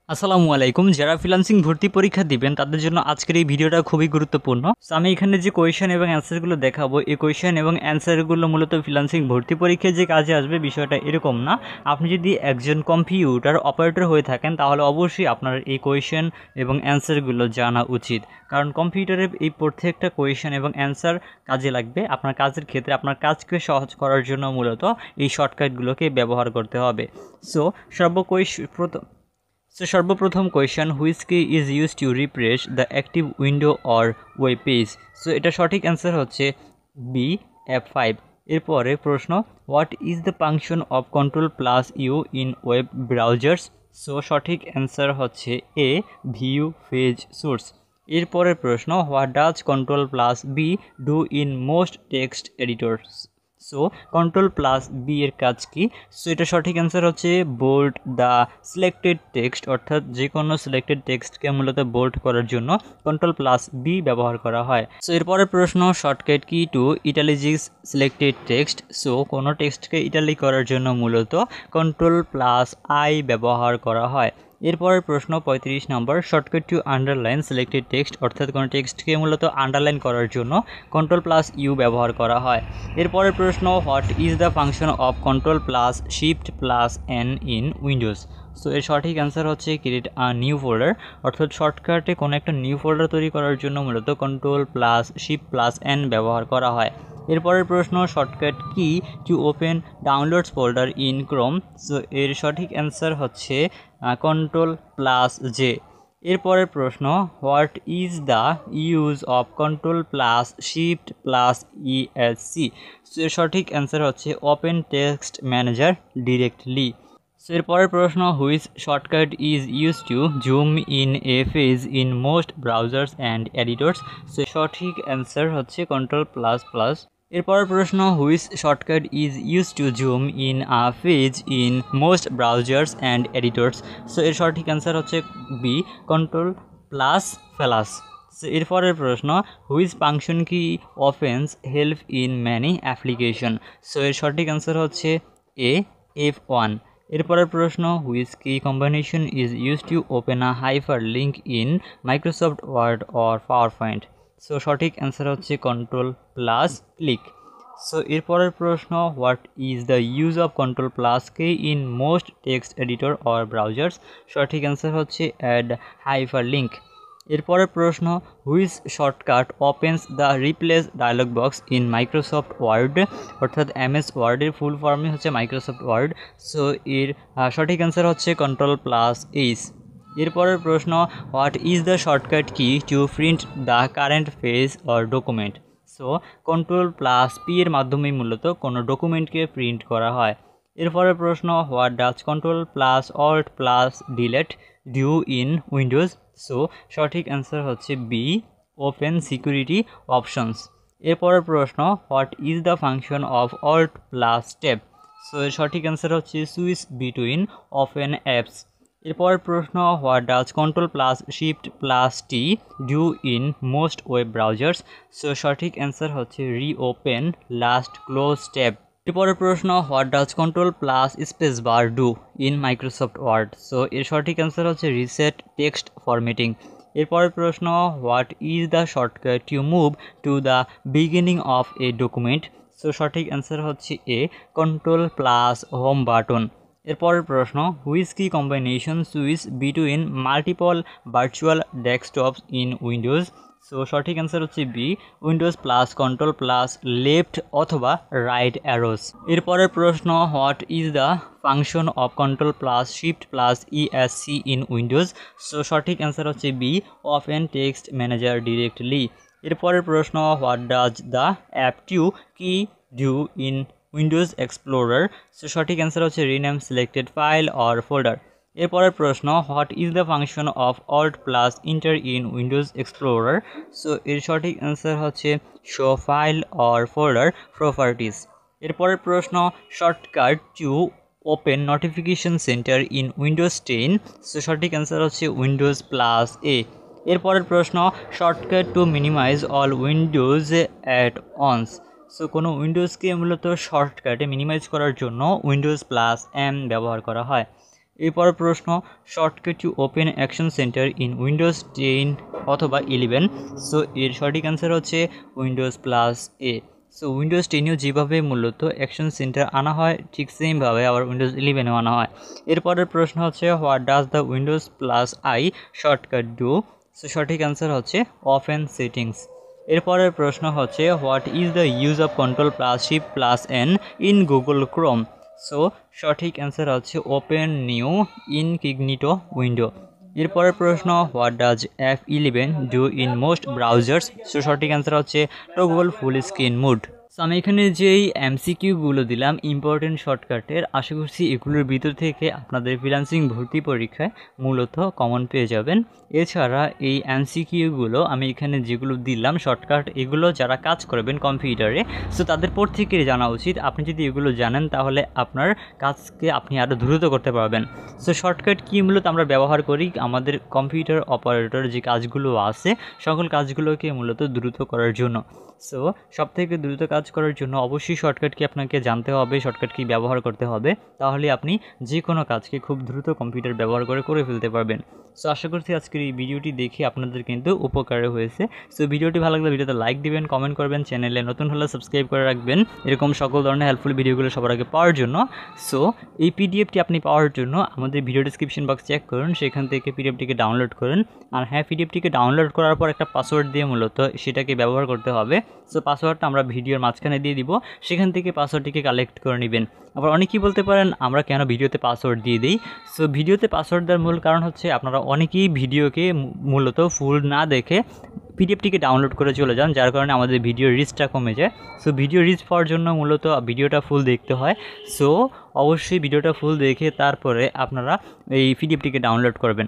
আসসালামু আলাইকুম। যারা ফ্রিল্যান্সিং ভর্তি পরীক্ষা দিবেন তাদের জন্য আজকের এই ভিডিওটা খুবই গুরুত্বপূর্ণ। সো আমি এখানে যে কোয়েশ্চেন এবং অ্যান্সারগুলো দেখাবো, এই কোয়েশ্চেন এবং অ্যান্সারগুলো মূলত ফ্রিল্যান্সিং ভর্তি পরীক্ষায় যে কাজে আসবে বিষয়টা এরকম না। আপনি যদি একজন কম্পিউটার অপারেটর হয়ে থাকেন তাহলে অবশ্যই আপনার এই কোয়েশ্চেন এবং অ্যান্সারগুলো জানা উচিত, কারণ কম্পিউটারের এই প্রত্যেকটা কোয়েশ্চেন এবং অ্যান্সার কাজে লাগবে। আপনার কাজের ক্ষেত্রে আপনার কাজকে সহজ করার জন্য মূলত এই শর্টকাটগুলোকে ব্যবহার করতে হবে। সো সর্বপ্রথম question, which key is use to refresh the active window or web page. So এটা সঠিক অ্যান্সার হচ্ছে বি, F5। এরপরে প্রশ্ন, what is the function of control plus U in web browsers. So সঠিক অ্যান্সার হচ্ছে A, view page source. এরপরের প্রশ্ন, what does control plus B do in most text editors. So control plus B এর কাজ কি? So এটা সঠিক answer হচ্ছে বোল্ড দ্য সিলেক্টেড টেক্সট, অর্থাৎ যে কোনো সিলেক্টেড টেক্সটকে মূলত বোল্ড করার জন্য কন্ট্রোল প্লাস বি ব্যবহার করা হয়। সো এরপরের প্রশ্ন, shortcut key two ইটালিজিক্স selected text. So কোনো টেক্সটকে ইটালিক করার জন্য মূলত কন্ট্রোল প্লাস আই ব্যবহার করা হয়। এরপরের প্রশ্ন 35 নম্বর, shortcut to underline selected text, অর্থাৎ কোনো টেক্সটকে মূলত আন্ডারলাইন করার জন্য কন্ট্রোল প্লাস ইউ ব্যবহার করা হয়। এরপরের প্রশ্ন, what is the function of control plus shift plus N in Windows. So এর সঠিক অ্যান্সার হচ্ছে ক্রিয়েট আ নিউ ফোল্ডার, অর্থাৎ শর্টকাটে কোনো একটা নিউ ফোল্ডার তৈরি করার জন্য মূলত control plus shift plus N ব্যবহার করা হয়। এরপরের প্রশ্ন, shortcut key to open downloads folder in Chrome. So এর সঠিক অ্যান্সার হচ্ছে কন্ট্রোল প্লাস জে। এরপরের প্রশ্ন, what is the use of control plus shift plus ESC. So এর সঠিক অ্যান্সার হচ্ছে open text manager directly. So এরপরের প্রশ্ন, which shortcut is use to zoom in a page in most browsers and editors. So সঠিক answer হচ্ছে control plus plus. এরপরের প্রশ্ন, which shortcut is use to zoom in a page in most browsers and editors. So এর সঠিক answer হচ্ছে B, control plus plus. So এরপরের প্রশ্ন, which function key অফেন্স help in many application. So এর সঠিক অ্যান্সার হচ্ছে এ, F1। এরপরের প্রশ্ন, which key combination is use to open a hyperlink in Microsoft Word or PowerPoint. So সঠিক answer হচ্ছে কন্ট্রোল প্লাস ক্লিক। সো এরপরের প্রশ্ন, what is the use of control plus K in most text editor or browsers. সঠিক answer হচ্ছে add hyperlink. এরপরের প্রশ্ন, which shortcut opens the replace dialog box in Microsoft Word, অর্থাৎ MS ওয়ার্ডের ফুল ফর্মই হচ্ছে Microsoft Word. So এর সঠিক answer হচ্ছে কন্ট্রোল প্লাস এইচ। এরপরের প্রশ্ন, what is the shortcut key to print the current page or document. So control plus P এর মাধ্যমেই মূলত কোনো ডকুমেন্টকে প্রিন্ট করা হয়। এরপরের প্রশ্ন, what does control plus alt plus delete do in Windows. So সঠিক অ্যান্সার হচ্ছে বি, ওপেন সিকিউরিটি অপশনস। এরপরের প্রশ্ন, what is the function of alt plus tab. So এর সঠিক অ্যান্সার হচ্ছে সুইচ বিটুইন ওপেন অ্যাপস। এরপরের প্রশ্ন, what does control plus shift plus T do in most web browsers. So সঠিক answer হচ্ছে reopen last close tab. এরপরের প্রশ্ন, what does control plus space bar do in Microsoft Word. So এর সঠিক answer হচ্ছে reset text formatting. এরপরের প্রশ্ন, what is the shortcut to move to the beginning of a document. So সঠিক answer হচ্ছে A, control plus home button. এরপরের প্রশ্ন, which key combination switch between multiple virtual desktops in Windows. So সঠিক answer হচ্ছে B, Windows plus control plus left অথবা right arrows. এরপরের প্রশ্ন, what is the function of control plus shift plus ESC in Windows. So সঠিক answer হচ্ছে B, open text manager directly. এরপরের প্রশ্ন, what does the F two key do in Windows Explorer. So সঠিক answer হচ্ছে rename selected file or folder. এরপরের প্রশ্ন, what is the function of alt plus enter in Windows Explorer. So এর সঠিক answer হচ্ছে show file or folder properties. এরপরের প্রশ্ন, shortcut to open notification center in Windows 10। So সঠিক answer হচ্ছে Windows plus A. এরপরের প্রশ্ন, shortcut to minimize all windows at once. So কোনো উইন্ডোজকে মূলত শর্টকাটে মিনিমাইজ করার জন্য উইন্ডোজ প্লাস এম ব্যবহার করা হয়। এরপর প্রশ্ন, shortcut to open action centre in Windows 10 অথবা 11। সো এর সঠিক অ্যান্সার হচ্ছে উইন্ডোজ+A। সো উইন্ডোজ 10এও যেভাবে মূলত অ্যাকশন সেন্টার আনা হয় ঠিক সেমভাবে আবার উইন্ডোজ 11এও আনা হয়। এরপরের প্রশ্ন হচ্ছে, what does the Windows I shortcut do? So সঠিক অ্যান্সার হচ্ছে ওপেন সেটিংস। এরপরের প্রশ্ন হচ্ছে, what is the use of Ctrl+Shift+N in Google Chrome? So সঠিক অ্যান্সার হচ্ছে ওপেন নিউ ইনকগনিটো উইন্ডো। এরপরের প্রশ্ন, what does F11 do in most browsers? So সঠিক অ্যান্সার হচ্ছে toggle full screen mode. So আমি এখানে যেই MCQগুলো দিলাম ইম্পর্টেন্ট শর্টকাটের, আশা করছি এগুলোর ভিতর থেকে আপনাদের ফ্রিল্যান্সিং ভর্তি পরীক্ষায় মূলত কমন পেয়ে যাবেন। এছাড়া এই MCQগুলো আমি এখানে যেগুলো দিলাম শর্টকাট, এগুলো যারা কাজ করবেন কম্পিউটারে, সো তাদের প্রত্যেকের জানা উচিত। আপনি যদি এগুলো জানেন তাহলে আপনার কাজকে আপনি আরও দ্রুত করতে পারবেন। সো শর্টকাট কি মূলত আমরা ব্যবহার করি আমাদের কম্পিউটার অপারেটর যে কাজগুলো আছে সকল কাজগুলোকে মূলত দ্রুত করার জন্য। সো সবথেকে দ্রুত কাজ করার জন্য অবশ্যই শর্টকাট কি আপনাকে জানতে হবে, শর্টকাট কি ব্যবহার করতে হবে, তাহলে আপনি যে কোনো কাজকে খুব দ্রুত কম্পিউটার ব্যবহার করে ফেলতে পারবেন। সো আশা করছি আজকের এই ভিডিওটি দেখে আপনাদের কিন্তু উপকারে হয়েছে। সো ভিডিওটি ভালো লাগলে ভিডিওতে লাইক দিবেন, কমেন্ট করবেন, চ্যানেলে নতুন হলে সাবস্ক্রাইব করে রাখবেন এরকম সকল ধরনের হেল্পফুল ভিডিওগুলো সবার আগে পাওয়ার জন্য। সো এই পিডিএফটি আপনি পাওয়ার জন্য আমাদের ভিডিও ডিসক্রিপশন বক্স চেক করুন, সেখান থেকে পিডিএফটিকে ডাউনলোড করুন। আর হ্যাঁ, পিডিএফটিকে ডাউনলোড করার পর একটা পাসওয়ার্ড দিয়ে মূলত সেটাকে ব্যবহার করতে হবে। সো পাসওয়ার্ডটা আমরা ভিডিওর মাঝখানে দিয়ে দিব, সেখান থেকে পাসওয়ার্ডটিকে কালেক্ট করে নেবেন। আবার অনেকেই বলতে পারেন আমরা কেন ভিডিওতে পাসওয়ার্ড দিয়ে দিই। সো ভিডিওতে পাসওয়ার্ড দেওয়ার মূল কারণ হচ্ছে আপনারা অনেকেই ভিডিওকে মূলত ফুল না দেখে পিডিএফটিকে ডাউনলোড করে চলে যান, যার কারণে আমাদের ভিডিও রিচটা কমে যায়। সো ভিডিও রিচ পাওয়ার জন্য মূলত ভিডিওটা ফুল দেখতে হয়। সো অবশ্যই ভিডিওটা ফুল দেখে তারপরে আপনারা এই পিডিএফটিকে ডাউনলোড করবেন।